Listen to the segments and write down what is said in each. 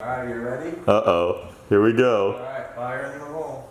Alright, you ready? Uh-oh. Here we go. Alright, fire in the hole.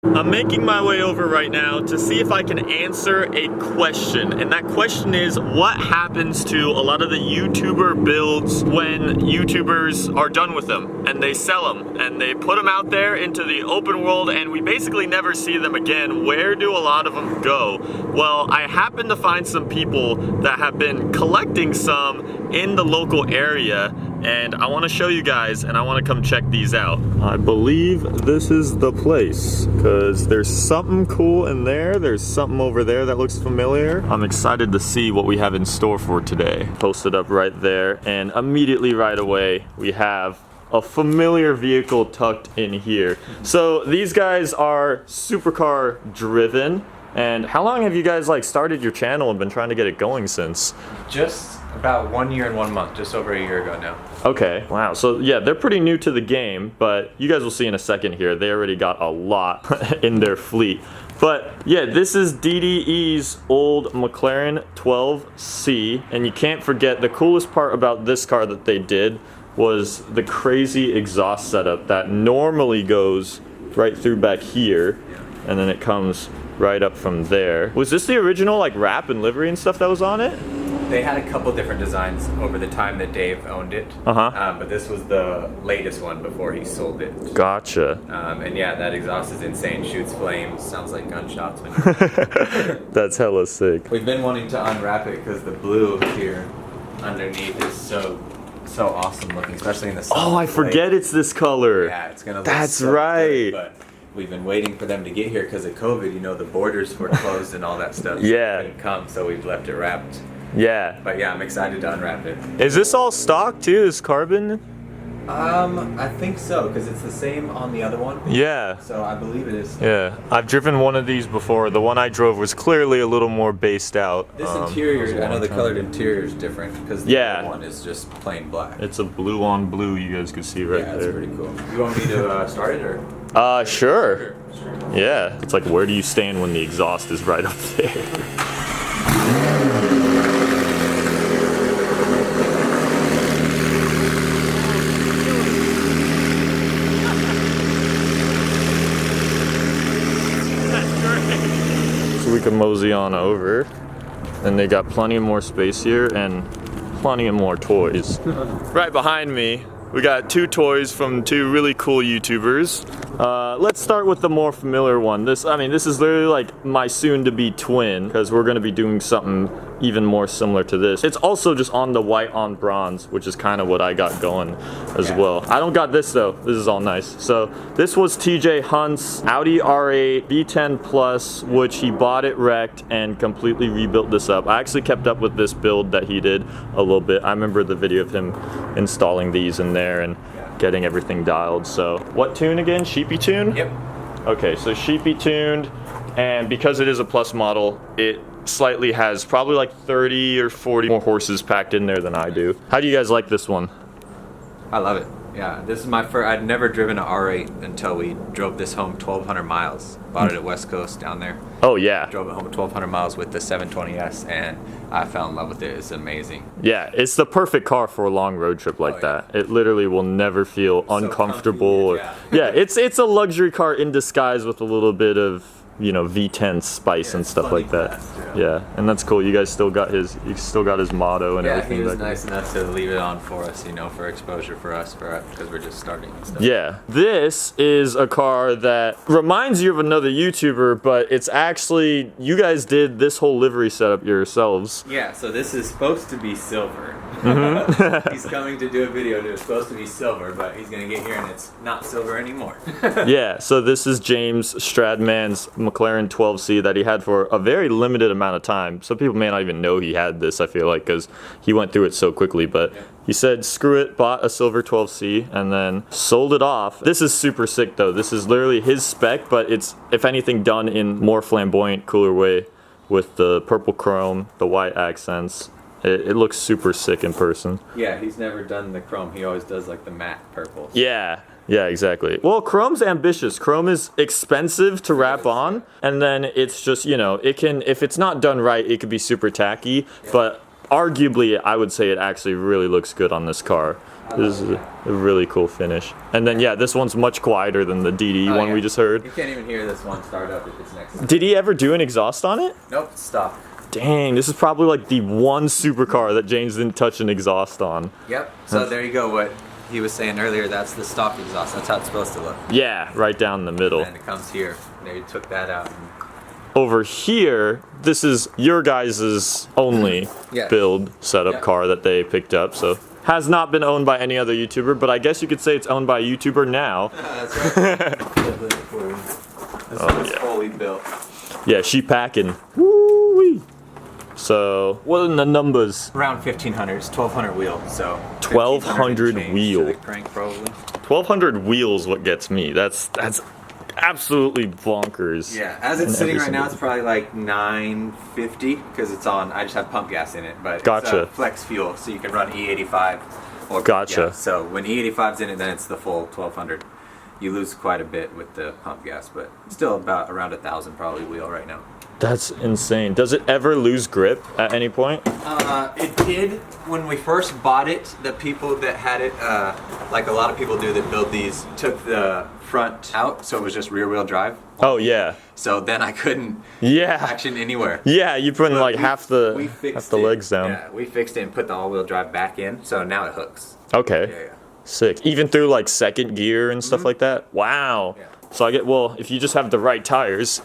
I'm making my way over right now to see if I can answer a question. And that question is, what happens to a lot of the YouTuber builds when YouTubers are done with them and they sell them and they put them out there into the open world and we basically never see them again? Where do a lot of them go? Well, I happen to find some people that have been collecting some in the local area, and I want to show you guys and I want to come check these out. I believe this is the place because there's something cool in there. There's something over there that looks familiar. I'm excited to see what we have in store for today. Posted up right there, and immediately right away we have a familiar vehicle tucked in here. So these guys are supercar driven. And how long have you guys started your channel and been trying to get it going since? Just about 1 year and 1 month, just over a year ago now. Okay, wow. So yeah, they're pretty new to the game, but you guys will see in a second here, they already got a lot in their fleet. But yeah, this is DDE's old Mclaren 12C, and you can't forget the coolest part about this car that they did was the crazy exhaust setup that normally goes right through back here, and then it comes right up from there. Was this the original wrap and livery and stuff that was on it? They had a couple different designs over the time that Dave owned it. But this was the latest one before he sold it. Gotcha. And yeah, that exhaust is insane. Shoots flames, sounds like gunshots. When That's hella sick. We've been wanting to unwrap it because the blue here underneath is so awesome looking, especially in the sun. Oh, I forget it's this color. Yeah, it's gonna look That's so right. good, but we've been waiting for them to get here because of COVID. You know, the borders were closed and all that stuff. So Yeah. they couldn't come, so we've left it wrapped. Yeah. But yeah, I'm excited to unwrap it. Is this all stock too? Is carbon? I think so, because it's the same on the other one. Yeah. So I believe it is. Yeah. I've driven one of these before. The one I drove was clearly a little more based out. This interior, I know the colored interior is different because the other one is just plain black. It's a blue on blue, you guys can see right Yeah, there. that's pretty cool. You want me to start it or? Sure. Yeah. It's like, where do you stand when the exhaust is right up there? So we can mosey on over, and they got plenty of more space here and plenty of more toys. Right behind me, we got two toys from two really cool YouTubers. Let's start with the more familiar one. This is literally like my soon-to-be twin, because we're gonna be doing something even more similar to this. It's also just on the white on bronze, which is kind of what I got going as well. I don't got this though. This is all nice. So this was TJ Hunt's Audi R8 V10 Plus, which he bought it wrecked and completely rebuilt this up. I actually kept up with this build that he did a little bit. I remember the video of him installing these in there and getting everything dialed. So what tune again? Sheepy tune? Yep. Okay, so Sheepy tuned, and because it is a plus model, it slightly has probably like 30 or 40 more horses packed in there than I do. How do you guys like this one? I love it. Yeah, this is my first. I'd never driven an R8 until we drove this home 1,200 miles. Bought it at West Coast down there. Oh yeah. Drove it home 1,200 miles with the 720S, and I fell in love with it. It's amazing. Yeah, it's the perfect car for a long road trip like that. It literally will never feel uncomfortable. Yeah, it's a luxury car in disguise with a little bit of, you know, V10 spice and stuff like that. Yeah, and that's cool. You guys still got his motto and everything. Yeah, he was nice enough to leave it on for us, you know, for exposure for us, because we're just starting and stuff. Yeah, this is a car that reminds you of another YouTuber, but it's actually, you guys did this whole livery setup yourselves. Yeah, so this is supposed to be silver. He's coming to do a video and it's supposed to be silver, but he's gonna get here and it's not silver anymore. Yeah, so this is James Stradman's Mclaren 12C that he had for a very limited amount of time. Some people may not even know he had this, I feel like, because he went through it so quickly, but he said screw it, bought a silver 12C and then sold it off. This is super sick though. This is literally his spec, but it's, if anything, done in more flamboyant, cooler way with the purple chrome, the white accents. It looks super sick in person. Yeah, he's never done the chrome. He always does like the matte purple. Yeah, exactly. Well, chrome's ambitious. Chrome is expensive to wrap on, and then it's just, you know, it can, if it's not done right, it could be super tacky, but arguably, I would say it actually really looks good on this car. This is a really cool finish. And then, yeah, this one's much quieter than the DDE one we just heard. You can't even hear this one start up if it's next to Did he ever do an exhaust on it? Nope, stop. Dang, this is probably like the one supercar that James didn't touch an exhaust on. Yep, so there you go. What he was saying earlier, that's the stock exhaust. That's how it's supposed to look. Yeah, right down the middle. And it comes here. They took that out. Over here, this is your guys' only build setup car that they picked up, so has not been owned by any other YouTuber, but I guess you could say it's owned by a YouTuber now. That's right. This one's fully built. Yeah, she packing. Woo-wee. So, what are the numbers? Around 1,500. It's 1,200 wheel, so 1,200 wheel. To the crank probably. 1,200 wheels what gets me. That's absolutely bonkers. Yeah, as it's sitting right now, it's probably like 950 because it's on. I just have pump gas in it, but gotcha. It's flex fuel, so you can run E85. Or, gotcha. Yeah, so when E85's in it, then it's the full 1,200. You lose quite a bit with the pump gas, but still about around 1,000 probably wheel right now. That's insane. Does it ever lose grip at any point? It did when we first bought it. The people that had it, like a lot of people do that build these, took the front out, so it was just rear wheel drive. Oh yeah. So then I couldn't action anywhere. Yeah, you put like half the legs down. Yeah, we fixed it and put the all-wheel drive back in, so now it hooks. Okay. Yeah. Sick. Even through like second gear and stuff like that? Wow. Yeah. So if you just have the right tires,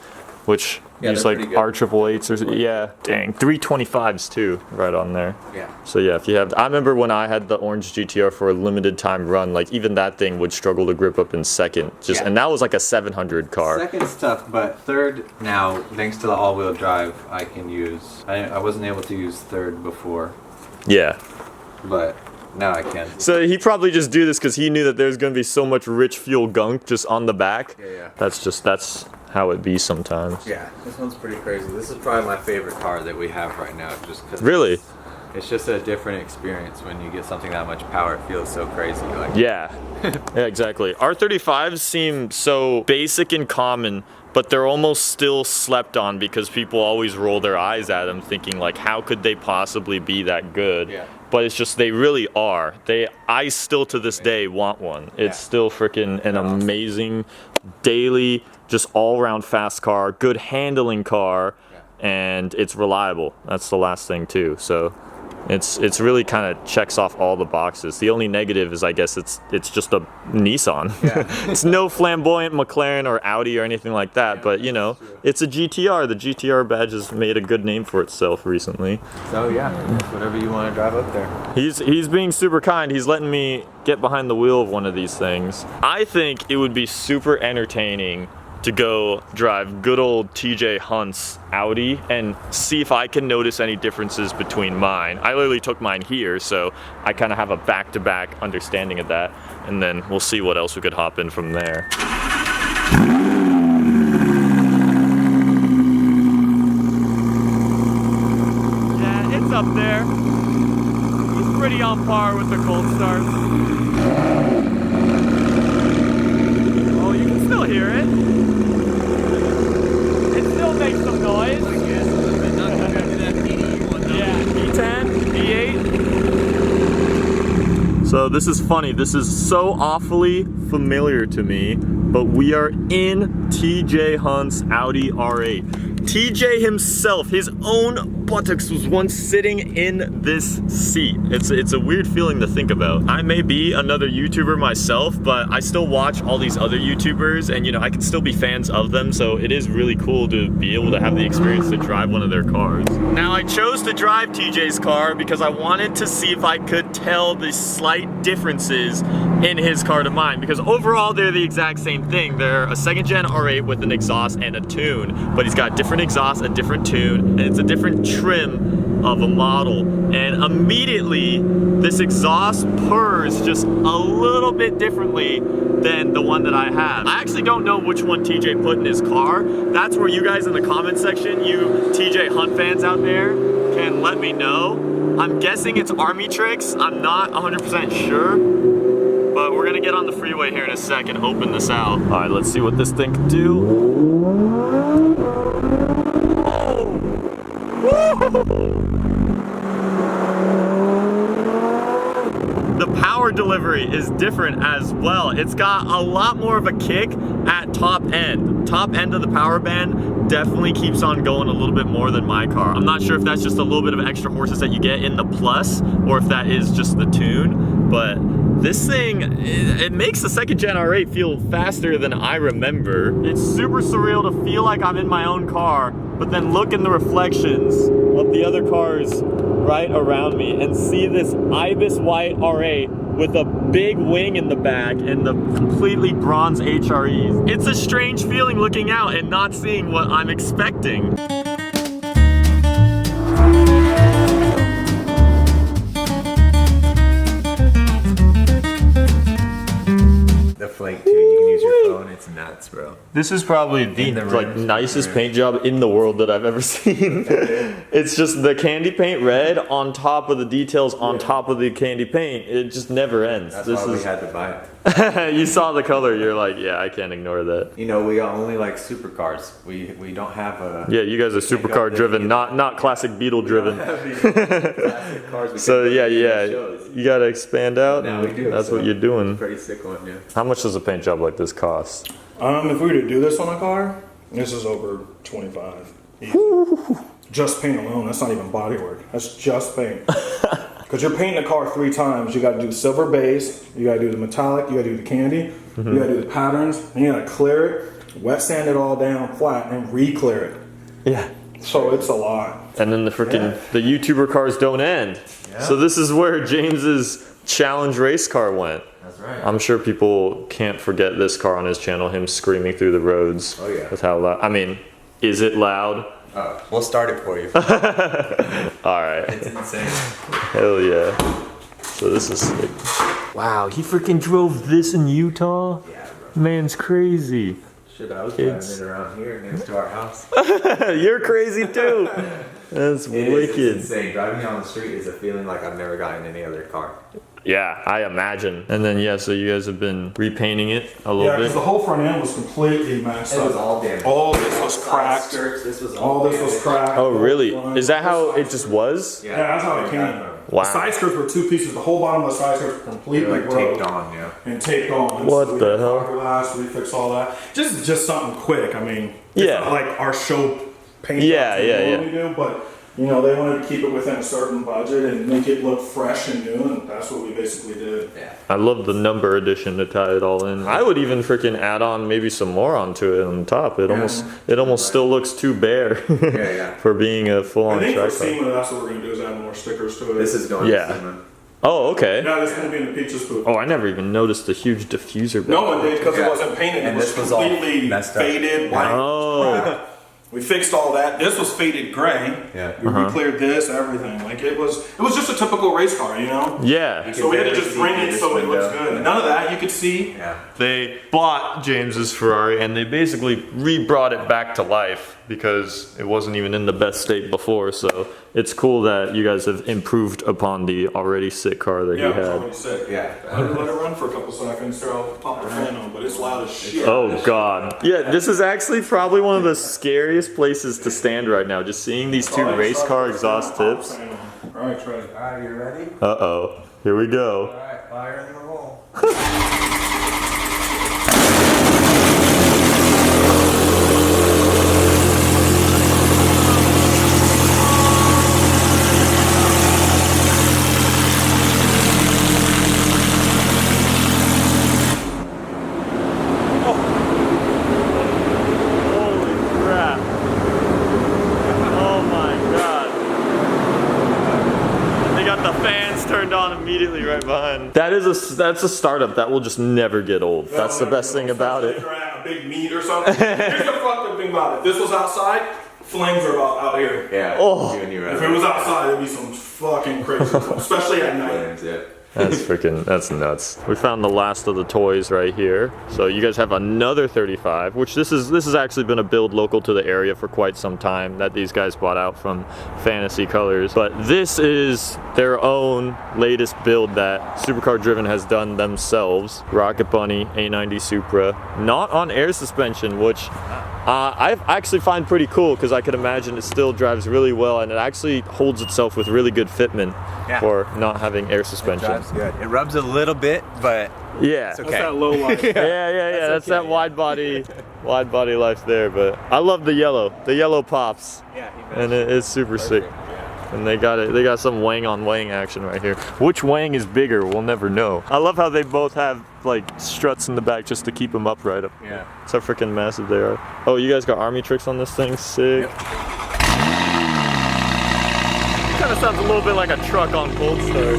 which use like R888s or dang, 325s too, right on there. Yeah. So yeah, if you have, I remember when I had the orange GTR for a limited time run, like even that thing would struggle to grip up in second. And that was like a 700 car. Second's tough, but third now, thanks to the all-wheel drive, I can use. I wasn't able to use third before. Yeah. But now I can. So he probably just do this because he knew that there's going to be so much rich fuel gunk just on the back. Yeah. That's how it be sometimes. Yeah, this one's pretty crazy. This is probably my favorite car that we have right now, just because. Really? It's just a different experience when you get something that much power. It feels so crazy. Like. Yeah. Yeah, exactly. R35s seem so basic and common, but they're almost still slept on because people always roll their eyes at them thinking like, how could they possibly be that good? Yeah. But it's just, they really are. I still to this day want one. It's still freaking an amazing daily, just all around fast car, good handling car, and it's reliable. That's the last thing too. So it's really kind of checks off all the boxes. The only negative is, I guess, it's just a Nissan. Yeah. It's no flamboyant McLaren or Audi or anything like that, but you know, it's a GTR. The GTR badge has made a good name for itself recently. So yeah, whatever you want to drive up there. He's being super kind. He's letting me get behind the wheel of one of these things. I think it would be super entertaining to go drive good old TJ Hunt's Audi and see if I can notice any differences between mine. I literally took mine here, so I kind of have a back-to-back understanding of that, and then we'll see what else we could hop in from there. Yeah, it's up there. It's pretty on par with the cold starts. Oh, you can still hear it. Make some noise. Yeah, E10, E8. So this is funny. This is so awfully familiar to me, but we are in TJ Hunt's Audi R8. TJ himself, his own buttocks was once sitting in this seat. It's a weird feeling to think about. I may be another YouTuber myself, but I still watch all these other YouTubers, and you know, I can still be fans of them, so it is really cool to be able to have the experience to drive one of their cars. Now, I chose to drive TJ's car because I wanted to see if I could tell the slight differences in his car to mine, because overall they're the exact same thing. They're a second gen R8 with an exhaust and a tune, but he's got different exhaust, a different tune, and it's a different trim of a model. And immediately this exhaust purrs just a little bit differently than the one that I have. I actually don't know which one TJ put in his car. That's where you guys in the comment section, you TJ Hunt fans out there, can let me know. I'm guessing it's Army Tricks. I'm not 100% sure, but we're gonna get on the freeway here in a second, hoping this out. All right, let's see what this thing can do. Oh! power delivery is different as well. It's got a lot more of a kick at top end. Top end of the power band definitely keeps on going a little bit more than my car. I'm not sure if that's just a little bit of extra horses that you get in the Plus or if that is just the tune, but this thing, it makes the second gen R8 feel faster than I remember. It's super surreal to feel like I'm in my own car, but then look in the reflections of the other cars right around me and see this ibis white R8 with a big wing in the back and the completely bronze HREs. It's a strange feeling looking out and not seeing what I'm expecting. The flake too, you can use your phone, it's nuts, bro. This is probably the like nicest paint job in the world that I've ever seen. It's just the candy paint red on top of the details on top of the candy paint. It just never ends. That's this why is... we had to buy it. You saw the color, you're like, yeah, I can't ignore that. You know, we only like supercars. We don't have a... Yeah, you guys are supercar driven, not classic Beetle driven. Classic cars. So yeah, you gotta expand out. Now we do. That's what you're doing. Pretty sick one, yeah. How much does a paint job like this cost? If we were to do this on a car, this is over 25. Easy. Just paint alone. That's not even body work. That's just paint. Because you're painting a car 3 times. You got to do the silver base. You got to do the metallic. You got to do the candy. You got to do the patterns. And you got to clear it, wet sand it all down flat, and re-clear it. Yeah. So it's a lot. And then the freaking the YouTuber cars don't end. Yeah. So this is where James's challenge race car went. That's right. I'm sure people can't forget this car on his channel, him screaming through the roads. Oh yeah. With how loud. I mean, is it loud? We'll start it for you. Alright. It's insane. Hell yeah. So this is sick. Wow, he freaking drove this in Utah? Yeah, bro. Man's crazy. Shit, I was driving it around here next to our house. You're crazy too. That's wicked. It's insane. Driving down the street is a feeling like I've never gotten in any other car. Yeah, I imagine. And then yeah, so you guys have been repainting it a little bit. Yeah, because the whole front end was completely messed up. It was all damaged. All this was cracked. This was all this was cracked. Oh really? Is that how it just was? Yeah, that's how it came. Wow. The side skirts were 2 pieces. The whole bottom of the side skirts were completely like broke taped on, yeah. and taped on. What so the hell? Glass, we fixed all that. Just something quick. I mean, it's yeah, not like our show paint. Yeah. We do, but you know, they wanted to keep it within a certain budget and make it look fresh and new, and that's what we basically did. Yeah. I love the number edition to tie it all in. I would even freaking add on maybe some more onto it on top. It almost still looks too bare for being a full-on track car. I think for SEMA, that's what we're gonna do is add more stickers to it. This is going to SEMA. Oh, okay. Yeah, this is gonna be in the Peaches booth. Oh, I never even noticed the huge diffuser back. No one did because it wasn't painted. And it was this was all completely messed up. faded white. Oh. We fixed all that. This was faded gray. Yeah. We re-cleared this, everything. Like it was just a typical race car, you know? Yeah. So we had to just bring it so it looks good. None of that you could see. Yeah. They bought James's Ferrari and they basically re-brought it back to life because it wasn't even in the best state before. So it's cool that you guys have improved upon the already sick car that he had. Already sick. Yeah. I had to let it run for a couple seconds so I'll pop the fan on, but it's loud as shit. Oh god. Yeah, this is actually probably one of the scariest places to stand right now. Just seeing these 2 race car exhaust tips. Alright, try it. Alright, you ready? Uh-oh. Here we go. Alright, fire in the hole. Immediately right behind. That's a startup that will just never get old. That's the best thing about it. A big meat or something. Here's the fucked up thing about it. If this was outside, flames are about out here. Yeah. Oh. If it was outside, it'd be some fucking crazy, especially at night. Yeah. That's nuts. We found the last of the toys right here. So you guys have another 35, which this has actually been a build local to the area for quite some time that these guys bought out from Fantasy Colors. But this is their own latest build that Supercar Driven has done themselves. Rocket Bunny A90 Supra, not on air suspension, which I actually find pretty cool because I could imagine it still drives really well and it actually holds itself with really good fitment for not having air suspension. It drives good. It rubs a little bit, but yeah, it's okay. That's that low life. yeah. That's that wide body life there. But I love the yellow. The yellow pops. Yeah, and it's super sick. Yeah. And they got some wang on wang action right here. Which wang is bigger? We'll never know. I love how they both have like struts in the back just to keep them upright. Yeah. That's how freaking massive they are. Oh, you guys got army tricks on this thing? Sick. Yep. Kind of sounds a little bit like a truck on cold start.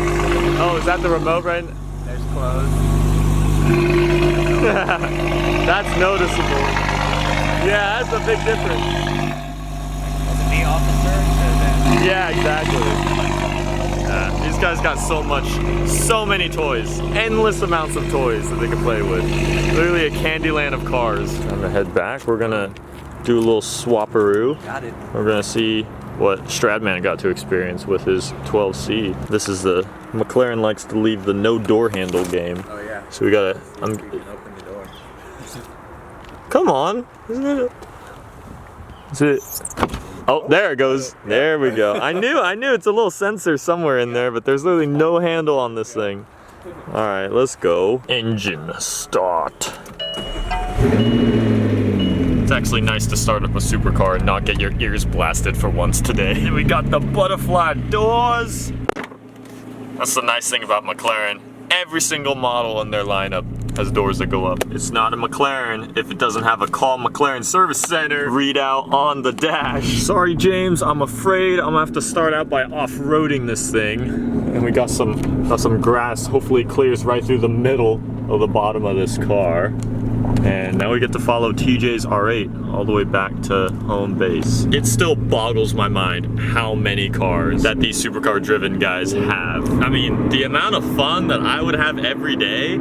Oh, is that the remote right? There's clothes. That's noticeable. Yeah, that's a big difference. The officer. Yeah, exactly. These guys got so many toys. Endless amounts of toys that they can play with. Literally a candy land of cars. I'm gonna head back. We're gonna do a little swapperoo. Got it. We're gonna see what Stradman got to experience with his 12C. This is the McLaren likes to leave the no door handle game. Oh yeah. So we gotta. You can open the door. Come on, isn't it? Is it? Oh, there it goes. There we go. I knew it's a little sensor somewhere in there, but there's literally no handle on this thing. All right, let's go. Engine start. It's actually nice to start up a supercar and not get your ears blasted for once today. And we got the butterfly doors. That's the nice thing about McLaren. Every single model in their lineup has doors that go up. It's not a McLaren if it doesn't have a Call McLaren Service Center readout on the dash. Sorry, James, I'm afraid I'm gonna have to start out by off-roading this thing. And we got some grass, hopefully it clears right through the middle of the bottom of this car. And now we get to follow TJ's R8 all the way back to home base. It still boggles my mind how many cars that these supercar driven guys have. I mean, the amount of fun that I would have every day,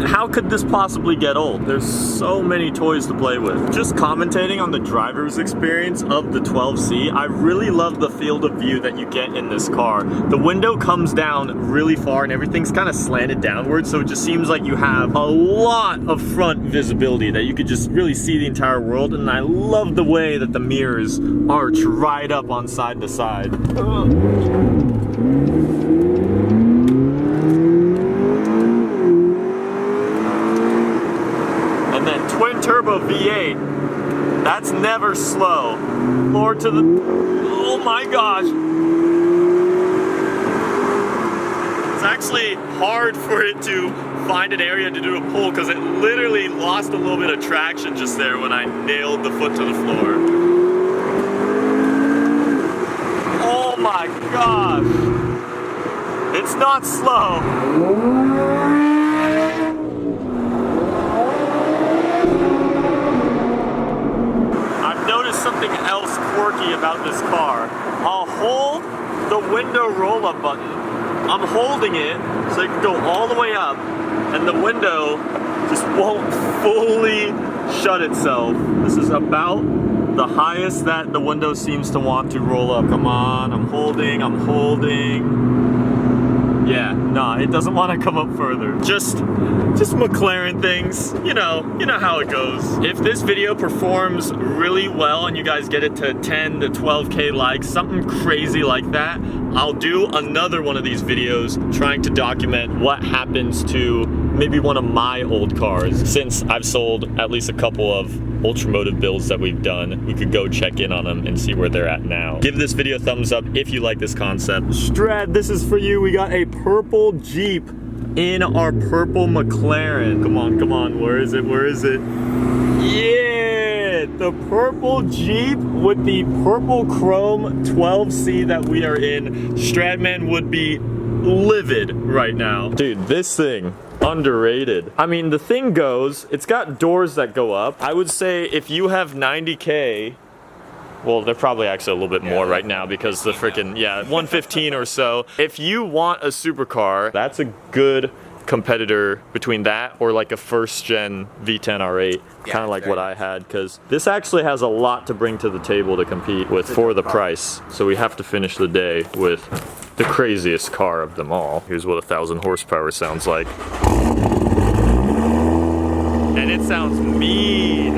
how could this possibly get old? There's so many toys to play with. Just commentating on the driver's experience of the 12C, I really love the field of view that you get in this car. The window comes down really far and everything's kind of slanted downwards, so it just seems like you have a lot of front visibility that you could just really see the entire world. And I love the way that the mirrors arch right up on side to side. Twin turbo V8, that's never slow. Lord to the, oh my gosh. It's actually hard for it to find an area to do a pull because it literally lost a little bit of traction just there when I nailed the foot to the floor. Oh my gosh. It's not slow. Something else quirky about this car. I'll hold the window roll-up button. I'm holding it so it can go all the way up and the window just won't fully shut itself. This is about the highest that the window seems to want to roll up. Come on, I'm holding. Yeah, nah, it doesn't want to come up further. Just McLaren things, you know how it goes. If this video performs really well and you guys get it to 10 to 12K likes, something crazy like that, I'll do another one of these videos trying to document what happens to maybe one of my old cars. Since I've sold at least a couple of UltraMotive builds that we've done, we could go check in on them and see where they're at now. Give this video a thumbs up if you like this concept. Strad, this is for you. We got a purple Jeep in our purple McLaren. Come on, where is it? Yeah, the purple Jeep with the purple chrome 12C that we are in. Stradman would be livid right now. Dude, this thing, underrated. I mean, the thing goes, it's got doors that go up. I would say if you have 90K, well, they're probably actually a little bit more right now because the freaking, 115 or so. If you want a supercar, that's a good competitor between that or like a first gen V10 R8, kind of like what I had, because this actually has a lot to bring to the table to compete with for the price. So we have to finish the day with the craziest car of them all. Here's what 1,000 horsepower sounds like. And it sounds mean.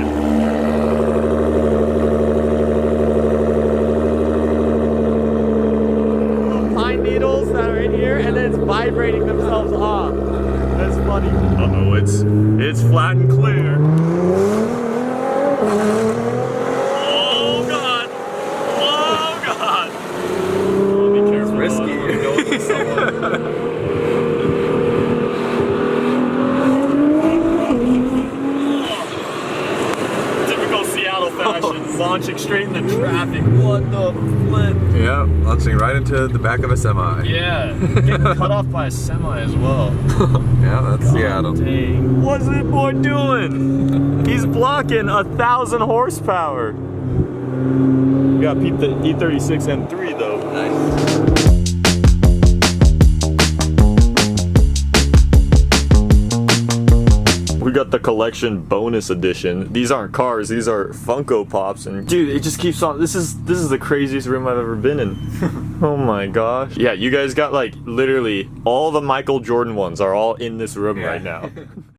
vibrating themselves off. That's funny. Uh-oh, it's flat and clear. Oh god! Oh god! Oh, be careful. Risky. Typical Seattle fashion, launching straight into traffic. What the flip? Yeah, launching right into the back of a semi. Yeah, getting cut off by a semi as well. Yeah, that's Seattle. Dang. What's this boy doing? He's blocking 1,000 horsepower. You gotta peep the E36 M3 though. Nice. We got the collection bonus edition. These aren't cars, these are Funko Pops, and dude, it just keeps on. This is the craziest room I've ever been in. Oh my gosh. Yeah, you guys got like literally all the Michael Jordan ones are all in this room right now.